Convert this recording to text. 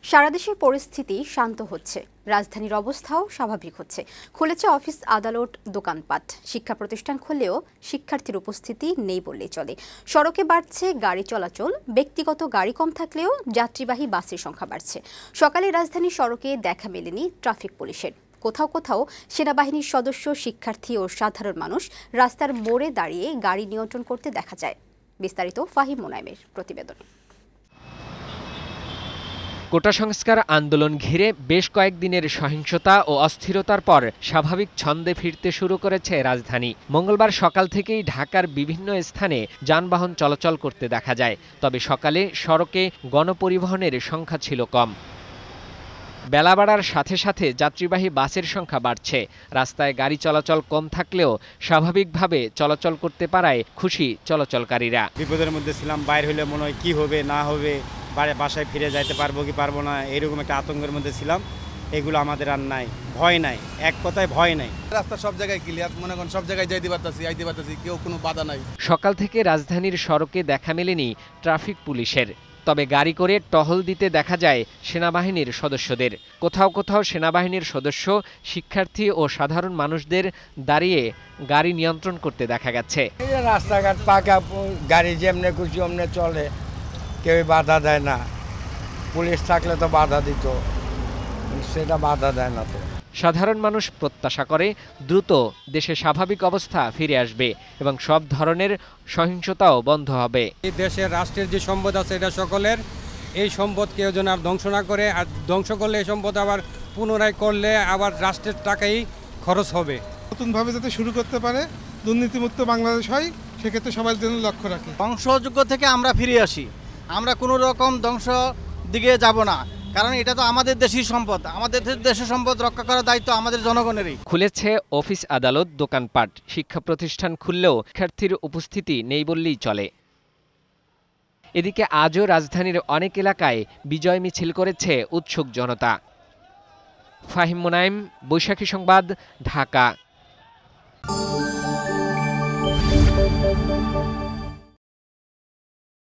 সারা দেশের পরিস্থিতি শান্ত হচ্ছে, রাজধানীর অবস্থাও স্বাভাবিক হচ্ছে। খুলেছে অফিস, আদালত, দোকানপাট। শিক্ষা প্রতিষ্ঠান খুললেও শিক্ষার্থীর উপস্থিতি নেই বললেই চলে। সড়কে বাড়ছে গাড়ি চলাচল, ব্যক্তিগত গাড়ি কম থাকলেও যাত্রীবাহী বাসের সংখ্যা বাড়ছে। সকালে রাজধানীর সড়কে দেখা মেলেনি ট্রাফিক পুলিশের। কোথাও কোথাও সেনাবাহিনীর সদস্য, শিক্ষার্থী ও সাধারণ মানুষ রাস্তার মোড়ে দাঁড়িয়ে গাড়ি নিয়ন্ত্রণ করতে দেখা যায়। বিস্তারিত ফাহিম মুনাইমের প্রতিবেদন। কোটা সংস্কার আন্দোলন ঘিরে বেশ কয়েকদিনের সহিংসতা ও অস্থিরতার পর স্বাভাবিক ছন্দে ফিরতে শুরু করেছে রাজধানী। মঙ্গলবার সকাল থেকেই ঢাকার বিভিন্ন স্থানে যানবাহন চলাচল করতে দেখা যায়, তবে সকালে সড়কে গণপরিবহনের সংখ্যা ছিল কম। বেলা বাড়ার সাথে সাথে যাত্রীবাহী বাসের সংখ্যা বাড়ছে। রাস্তায় গাড়ি চলাচল কম থাকলেও স্বাভাবিকভাবে চলাচল করতে পারায় খুশি চলাচলকারীরা। বিপদের মধ্যে ছিলাম, বাইরে হলে মনে হয় কি হবে না হবে, বাসায় ফিরে যাইতে পারবো কি পারবো না, এরকম একটা আতঙ্কের মধ্যে ছিলাম। এগুলো আমাদের আর নাই, ভয় নাই, এক কথায় ভয় নাই। রাস্তা সব জায়গায় ক্লিয়ার, মনে করেন সব জায়গায় যাইতে পারতাছি, কেউ কোনো বাধা নাই। সকাল থেকে রাজধানীর সড়কে দেখা মেলেনি ট্রাফিক পুলিশের, তবে গাড়ি করে টহল দিতে দেখা যায় সেনাবাহিনীর সদস্যদের। কোথাও কোথাও সেনাবাহিনীর সদস্য, শিক্ষার্থী ও সাধারণ মানুষদের দাঁড়িয়ে গাড়ি নিয়ন্ত্রণ করতে দেখা গেছে। রাস্তাঘাট পাকা, গাড়ি যেমনে খুশি অমনে চলে, কেউ বাধা দেয় না। পুলিশ থাকলে তো বাধা দিত, সেটা বাধা দেয় না। তো সাধারণ মানুষ প্রত্যাশা করে দ্রুত দেশে স্বাভাবিক অবস্থা ফিরে আসবে এবং সব ধরনের সহিংসতাও বন্ধ হবে। এই দেশের রাষ্ট্রের যে সম্পদ আছে এটা সকলের, এই সম্পদ কেউ যেন আর ধ্বংস না করে, আর ধ্বংস করলে এই সম্পদ আবার পুনরায় করলে আবার রাষ্ট্রের টাকাই খরচ হবে। নতুনভাবে যাতে শুরু করতে পারে, দুর্নীতিমুক্ত বাংলাদেশ হয়, সেক্ষেত্রে সবার জন্য লক্ষ্য রাখি। ধ্বংসযোগ্য থেকে আমরা ফিরে আসি, আমরা কোনো রকম ধ্বংস দিকে যাব না, কারণ এটা তো আমাদের দেশের সম্পদ। আমাদের দেশের সম্পদ রক্ষা করার দায়িত্ব আমাদের জনগণেরই। খুলেছে অফিস, আদালত, দোকানপাট। শিক্ষা প্রতিষ্ঠান খুললেও শিক্ষার্থীর উপস্থিতি নেই বললেই চলে। এদিকে আজও রাজধানীর অনেক এলাকায় বিজয় মিছিল করেছে উৎসুক জনতা। ফাহিম মুনাইম, বৈশাখী সংবাদ, ঢাকা।